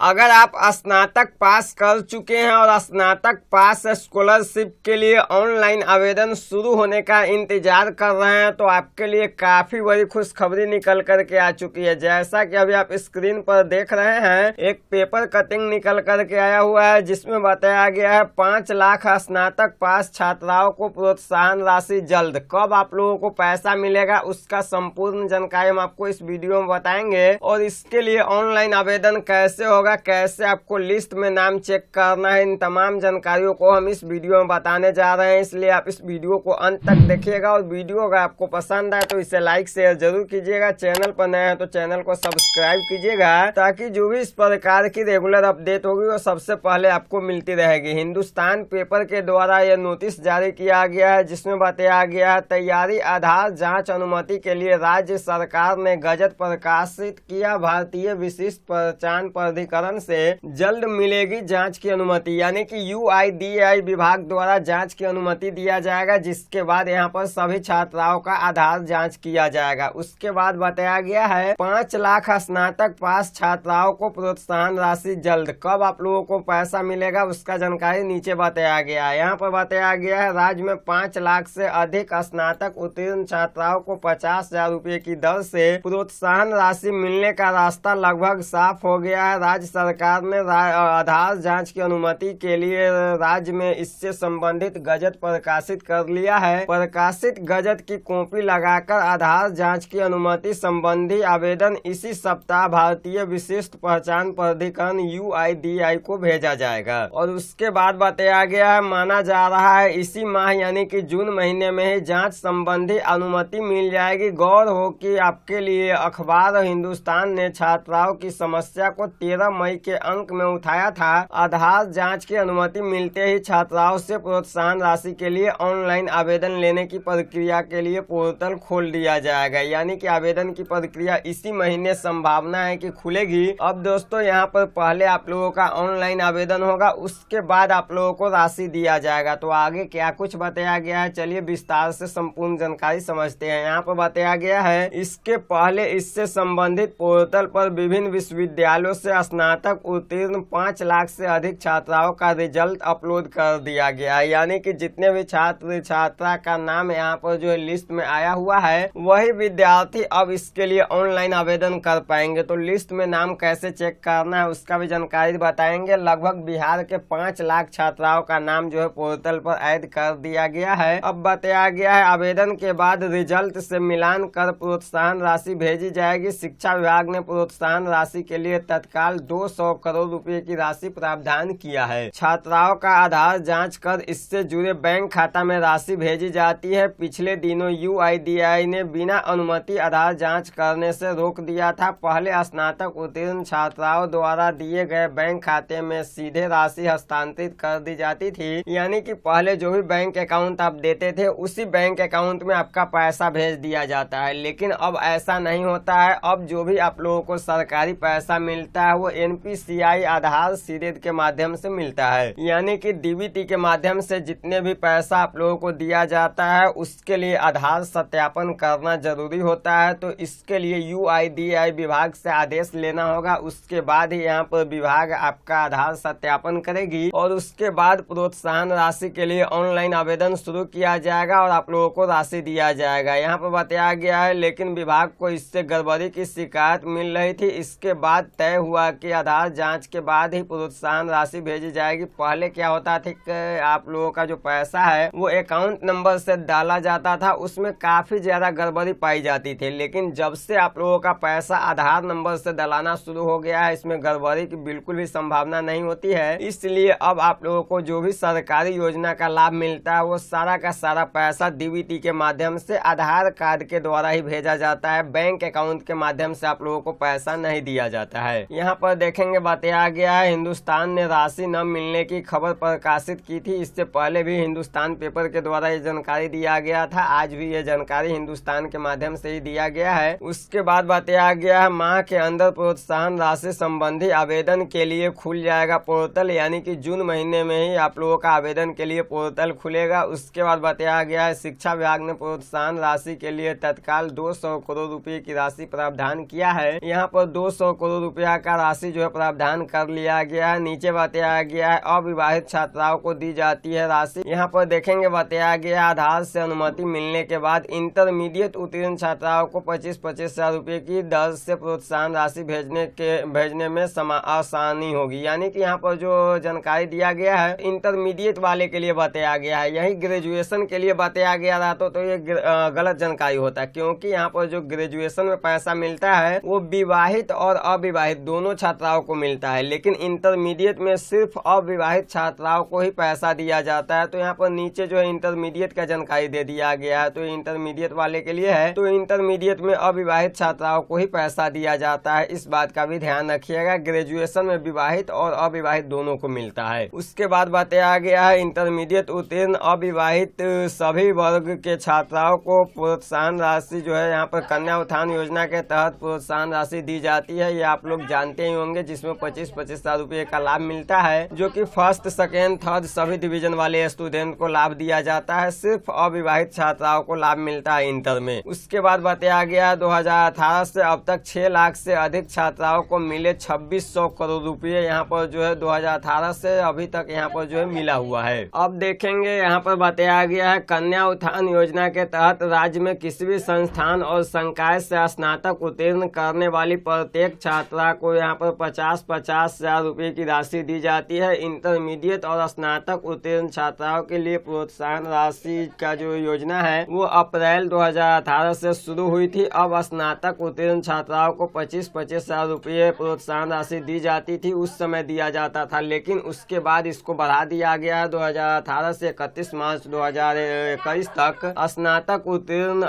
अगर आप स्नातक पास कर चुके हैं और स्नातक पास स्कॉलरशिप के लिए ऑनलाइन आवेदन शुरू होने का इंतजार कर रहे हैं तो आपके लिए काफी बड़ी खुशखबरी निकल कर के आ चुकी है। जैसा कि अभी आप स्क्रीन पर देख रहे हैं, एक पेपर कटिंग निकल कर के आया हुआ है जिसमें बताया गया है 5 लाख स्नातक पास छात्राओं को प्रोत्साहन राशि जल्द। कब आप लोगों को पैसा मिलेगा उसका संपूर्ण जानकारी हम आपको इस वीडियो में बताएंगे और इसके लिए ऑनलाइन आवेदन कैसे होगा, कैसे आपको लिस्ट में नाम चेक करना है, इन तमाम जानकारियों को हम इस वीडियो में बताने जा रहे हैं। इसलिए आप इस वीडियो को अंत तक देखिएगा और वीडियो अगर आपको पसंद आए तो इसे लाइक शेयर जरूर कीजिएगा। चैनल पर नए हैं तो चैनल को सब्सक्राइब कीजिएगा ताकि जो भी इस प्रकार की रेगुलर अपडेट होगी वो सबसे पहले आपको मिलती रहेगी। हिंदुस्तान पेपर के द्वारा यह नोटिस जारी किया गया है जिसमें बताया गया है तैयारी आधार जाँच अनुमति के लिए राज्य सरकार ने गजट प्रकाशित किया। भारतीय विशिष्ट पहचान प्राधिकरण से जल्द मिलेगी जांच की अनुमति, यानी कि UIDAI विभाग द्वारा जांच की अनुमति दिया जाएगा जिसके बाद यहां पर सभी छात्राओं का आधार जांच किया जाएगा। उसके बाद बताया गया है 5 लाख स्नातक पास छात्राओं को प्रोत्साहन राशि जल्द। कब आप लोगों को पैसा मिलेगा उसका जानकारी नीचे बताया गया है। यहाँ पर बताया गया है राज्य में 5 लाख से अधिक स्नातक उत्तीर्ण छात्राओं को 50,000 रुपए की दर से प्रोत्साहन राशि मिलने का रास्ता लगभग साफ हो गया है। राज्य सरकार ने आधार जांच की अनुमति के लिए राज्य में इससे संबंधित गजट प्रकाशित कर लिया है। प्रकाशित गजट की कॉपी लगाकर आधार जांच की अनुमति संबंधी आवेदन इसी सप्ताह भारतीय विशिष्ट पहचान प्राधिकरण UIDAI को भेजा जाएगा और उसके बाद बताया गया है माना जा रहा है इसी माह यानी कि जून महीने में ही जांच संबंधी अनुमति मिल जाएगी। गौर हो कि आपके लिए अखबार हिंदुस्तान ने छात्राओं की समस्या को 13 मई के अंक में उठाया था। आधार जांच की अनुमति मिलते ही छात्राओं से प्रोत्साहन राशि के लिए ऑनलाइन आवेदन लेने की प्रक्रिया के लिए पोर्टल खोल दिया जाएगा, यानी कि आवेदन की प्रक्रिया इसी महीने संभावना है कि खुलेगी। अब दोस्तों यहाँ पर पहले आप लोगों का ऑनलाइन आवेदन होगा, उसके बाद आप लोगों को राशि दिया जाएगा। तो आगे क्या कुछ बताया गया है चलिए विस्तार से संपूर्ण जानकारी समझते हैं। यहाँ पर बताया गया है इसके पहले इससे संबंधित पोर्टल पर विभिन्न विश्वविद्यालयों से स्नातक उत्तीर्ण 5 लाख से अधिक छात्राओं का रिजल्ट अपलोड कर दिया गया है, यानी कि जितने भी छात्र छात्रा का नाम यहाँ पर जो लिस्ट में आया हुआ है वही विद्यार्थी अब इसके लिए ऑनलाइन आवेदन कर पाएंगे। तो लिस्ट में नाम कैसे चेक करना है उसका भी जानकारी बताएंगे। लगभग बिहार के 5 लाख छात्राओं का नाम जो है पोर्टल पर ऐड कर दिया गया है। अब बताया गया है आवेदन के बाद रिजल्ट से मिलान कर प्रोत्साहन राशि भेजी जाएगी। शिक्षा विभाग ने प्रोत्साहन राशि के लिए तत्काल 200 करोड़ रुपए की राशि प्रावधान किया है। छात्राओं का आधार जांच कर इससे जुड़े बैंक खाता में राशि भेजी जाती है। पिछले दिनों UIDAI ने बिना अनुमति आधार जांच करने से रोक दिया था। पहले स्नातक उत्तीर्ण छात्राओं द्वारा दिए गए बैंक खाते में सीधे राशि हस्तांतरित कर दी जाती थी, यानी कि पहले जो भी बैंक अकाउंट आप देते थे उसी बैंक अकाउंट में आपका पैसा भेज दिया जाता है। लेकिन अब ऐसा नहीं होता है। अब जो भी आप लोगों को सरकारी पैसा मिलता है वो NPCI आधार सीधे के माध्यम से मिलता है, यानी कि DBT के माध्यम से जितने भी पैसा आप लोगों को दिया जाता है उसके लिए आधार सत्यापन करना जरूरी होता है। तो इसके लिए UIDAI विभाग से आदेश लेना होगा, उसके बाद ही यहाँ पर विभाग आपका आधार सत्यापन करेगी और उसके बाद प्रोत्साहन राशि के लिए ऑनलाइन आवेदन शुरू किया जाएगा और आप लोगों को राशि दिया जाएगा। यहाँ पर बताया गया है लेकिन विभाग को इससे गड़बड़ी की शिकायत मिल रही थी। इसके बाद तय हुआ कि आधार जांच के बाद ही प्रोत्साहन राशि भेजी जाएगी। पहले क्या होता था कि आप लोगों का जो पैसा है वो अकाउंट नंबर से डाला जाता था, उसमें काफी ज्यादा गड़बड़ी पाई जाती थी। लेकिन जब से आप लोगों का पैसा आधार नंबर से डलाना शुरू हो गया है इसमें गड़बड़ी की बिल्कुल भी संभावना नहीं होती है। इसलिए अब आप लोगों को जो भी सरकारी योजना का लाभ मिलता है वो सारा का सारा पैसा DBT के माध्यम से आधार कार्ड के द्वारा ही भेजा जाता है। बैंक अकाउंट के माध्यम से आप लोगों को पैसा नहीं दिया जाता है। यहाँ पर देखेंगे बताया गया है हिंदुस्तान ने राशि न मिलने की खबर प्रकाशित की थी। इससे पहले भी हिंदुस्तान पेपर के द्वारा ये जानकारी दिया गया था। आज भी ये जानकारी हिंदुस्तान के माध्यम से ही दिया गया है। उसके बाद बताया गया है माह के अंदर प्रोत्साहन राशि संबंधी आवेदन के लिए खुल जाएगा पोर्टल, यानी कि जून महीने में ही आप लोगों का आवेदन के लिए पोर्टल खुलेगा। उसके बाद बताया गया है शिक्षा विभाग ने प्रोत्साहन राशि के लिए तत्काल 200 करोड़ रुपए की राशि प्रावधान किया है। यहाँ पर 200 करोड़ रुपया का राशि राशि जो है प्रावधान कर लिया गया है। नीचे बताया गया है अविवाहित छात्राओं को दी जाती है राशि। यहाँ पर देखेंगे बताया गया आधार से अनुमति मिलने के बाद इंटरमीडिएट उत्तीर्ण छात्राओं को 25-25 हजार रुपए की दर से प्रोत्साहन राशि भेजने में आसानी होगी। यानी कि यहाँ पर जो जानकारी दिया गया है इंटरमीडिएट वाले के लिए बताया गया है, यही ग्रेजुएशन के लिए बताया गया रहा तो ये गलत जानकारी होता है, क्योंकि यहाँ पर जो ग्रेजुएशन में पैसा मिलता है वो विवाहित और अविवाहित दोनों छात्राओं को मिलता है, लेकिन इंटरमीडिएट में सिर्फ अविवाहित छात्राओं को ही पैसा दिया जाता है। तो यहाँ पर नीचे जो है इंटरमीडिएट का जानकारी दे दिया गया है, तो इंटरमीडिएट वाले के लिए है। तो इंटरमीडिएट में अविवाहित छात्राओं को ही पैसा दिया जाता है, इस बात का भी ध्यान रखिएगा। ग्रेजुएशन में विवाहित और अविवाहित दोनों को मिलता है। उसके बाद बताया गया है इंटरमीडिएट उत्तीर्ण अविवाहित सभी वर्ग के छात्राओं को प्रोत्साहन राशि जो है यहाँ पर कन्या उत्थान योजना के तहत प्रोत्साहन राशि दी जाती है। ये आप लोग जानते ही होंगे, जिसमें 25-25 हजार रुपये का लाभ मिलता है, जो कि फर्स्ट, सेकेंड, थर्ड सभी डिवीजन वाले स्टूडेंट को लाभ दिया जाता है। सिर्फ अविवाहित छात्राओं को लाभ मिलता है इंटर में। उसके बाद बताया गया 2018 से अब तक 6 लाख से अधिक छात्राओं को मिले 2600 करोड़ रुपये यहाँ पर जो है 2018 से अभी तक यहाँ पर जो है मिला हुआ है। अब देखेंगे यहाँ पर बताया गया है कन्या उत्थान योजना के तहत राज्य में किसी भी संस्थान और संकाय से स्नातक उत्तीर्ण करने वाली प्रत्येक छात्रा को यहाँ पर 50-50 हजार रुपये की राशि दी जाती है। इंटरमीडिएट और स्नातक उत्तीर्ण छात्राओं के लिए प्रोत्साहन राशि का जो योजना है वो अप्रैल 2018 से शुरू हुई थी। अब स्नातक उत्तीर्ण छात्राओं को 25-25 हजार रुपये प्रोत्साहन राशि दी जाती थी, उस समय दिया जाता था, लेकिन उसके बाद इसको बढ़ा दिया गया 2018 से 31 मार्च 2021 तक। स्नातक उत्तीर्ण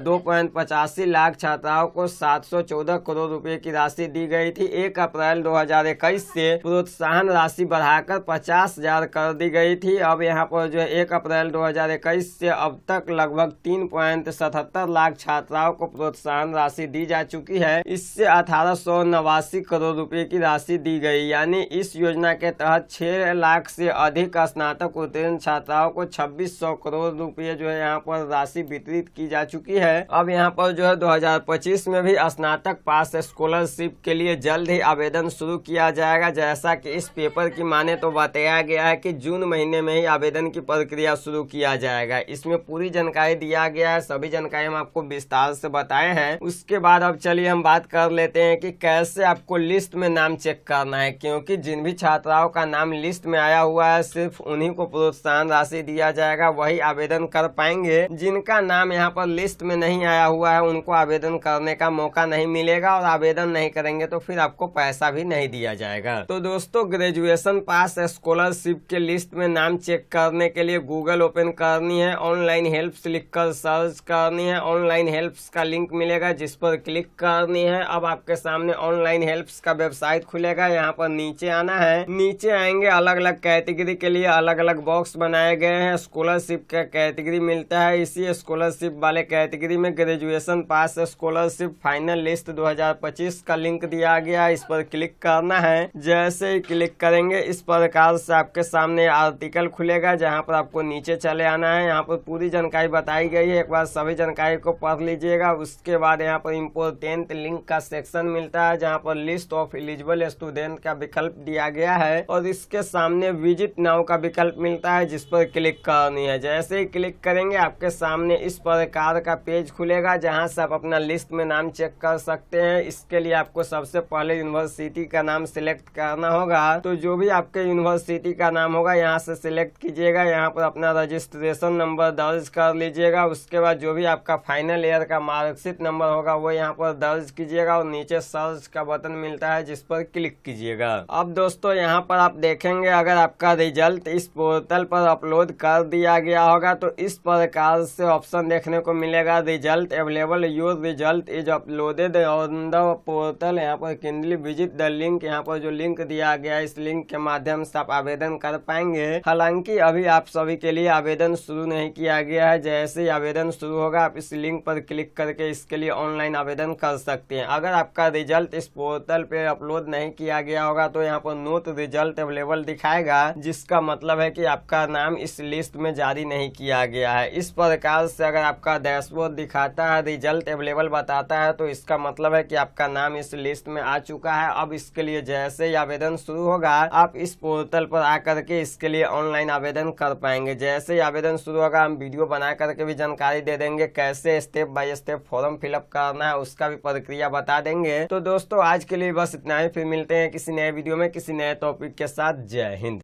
2.85 लाख छात्राओं को 714 करोड़ रुपए की राशि दी गई थी। 1 अप्रैल 2021 से प्रोत्साहन राशि बढ़ाकर 50 हजार कर दी गई थी। अब यहाँ पर जो 1 अप्रैल 2021 से अब तक लगभग 3.77 लाख छात्राओं को प्रोत्साहन राशि दी जा चुकी है। इससे 1889 करोड़ रुपए की राशि दी गई। यानी इस योजना के तहत 6 लाख से अधिक स्नातक उत्तीर्ण छात्राओं को 2600 करोड़ रुपए जो है यहाँ पर राशि वितरित की जा चुकी है। अब यहाँ पर जो है 2025 में भी स्नातक पास स्कॉलरशिप के लिए जल्द ही आवेदन शुरू किया जाएगा। जैसा कि इस पेपर की माने तो बताया गया है कि जून महीने में ही आवेदन की प्रक्रिया शुरू किया जाएगा। इसमें पूरी जानकारी दिया गया है, सभी जानकारी हम आपको विस्तार से बताए हैं। उसके बाद अब चलिए हम बात कर लेते हैं कि कैसे आपको लिस्ट में नाम चेक करना है, क्योंकि जिन भी छात्राओं का नाम लिस्ट में आया हुआ है सिर्फ उन्हीं को प्रोत्साहन राशि दिया जाएगा, वही आवेदन कर पाएंगे। जिनका नाम यहाँ पर लिस्ट में नहीं आया हुआ है उनको आवेदन करने का मौका नहीं मिलेगा, और आवेदन नहीं करेंगे तो फिर आपको पैसा भी नहीं दिया जाएगा। तो दोस्तों, ग्रेजुएशन पास स्कॉलरशिप के लिस्ट में नाम चेक करने के लिए गूगल ओपन करनी है, ऑनलाइन हेल्प्स लिखकर सर्च करनी है। ऑनलाइन हेल्प्स का लिंक मिलेगा जिस पर क्लिक करनी है। अब आपके सामने ऑनलाइन हेल्प्स का वेबसाइट खुलेगा, यहाँ पर नीचे आना है। नीचे आएंगे, अलग अलग कैटेगरी के लिए अलग अलग बॉक्स बनाए गए हैं। स्कॉलरशिप का कैटेगरी मिलता है, इसी स्कॉलरशिप वाले कैटेगरी में graduation pass scholarship final list 2025 का लिंक दिया गया, इस पर क्लिक करना है। जैसे ही क्लिक करेंगे इस प्रकार से आपके सामने आर्टिकल खुलेगा, जहां पर आपको नीचे चले आना है। यहाँ पर पूरी जानकारी बताई गई है, एक बार सभी जानकारी को पढ़ लीजिएगा। उसके बाद यहाँ पर इम्पोर्टेंट लिंक का सेक्शन मिलता है, जहाँ पर लिस्ट ऑफ एलिजिबल स्टूडेंट का विकल्प दिया गया है, और इसके सामने विजिट नाउ का विकल्प मिलता है जिस पर क्लिक करनी है। जैसे ही क्लिक करेंगे आपके सामने इस प्रकार का पेज खुलेगा, जहां से आप अपना लिस्ट में नाम चेक कर सकते हैं। इसके लिए आपको सबसे पहले यूनिवर्सिटी का नाम सिलेक्ट करना होगा। तो जो भी आपके यूनिवर्सिटी का नाम होगा यहाँ से सिलेक्ट कीजिएगा, यहाँ पर अपना रजिस्ट्रेशन नंबर दर्ज कर लीजिएगा। उसके बाद जो भी आपका फाइनल ईयर का मार्कशीट नंबर होगा वो यहाँ पर दर्ज कीजिएगा, और नीचे सर्च का बटन मिलता है जिस पर क्लिक कीजिएगा। अब दोस्तों यहाँ पर आप देखेंगे अगर आपका रिजल्ट इस पोर्टल पर अपलोड कर दिया गया होगा तो इस प्रकार से ऑप्शन देखने को मिलेगा, result available, your result is uploaded on the portal. यहाँ पर कैंडली विजिट द लिंक, यहाँ पर जो लिंक दिया गया है इस लिंक के माध्यम से आप आवेदन कर पाएंगे। हालांकि अभी आप सभी के लिए आवेदन शुरू नहीं किया गया है, जैसे ही आवेदन शुरू होगा आप इस लिंक पर क्लिक करके इसके लिए ऑनलाइन आवेदन कर सकते हैं। अगर आपका रिजल्ट इस पोर्टल पे अपलोड नहीं किया गया होगा तो यहाँ पर नोट रिजल्ट अवेलेबल दिखाएगा, जिसका मतलब है कि आपका नाम इस लिस्ट में जारी नहीं किया गया है। इस प्रकार से अगर आपका डैशबोर्ड दिखाता है रिजल्ट अवेलेबल बताता है तो इसका मतलब है कि आपका नाम इस लिस्ट में आ चुका चुका है। अब इसके लिए जैसे ही आवेदन शुरू होगा आप इस पोर्टल पर आकर के इसके लिए ऑनलाइन आवेदन कर पाएंगे। जैसे ही आवेदन शुरू होगा हम वीडियो बना करके भी जानकारी दे देंगे, कैसे step by step form fill up करना है उसका भी प्रक्रिया बता देंगे। तो दोस्तों आज के लिए बस इतना ही, फिर मिलते हैं किसी नए वीडियो में किसी नए टॉपिक के साथ। जय हिंद।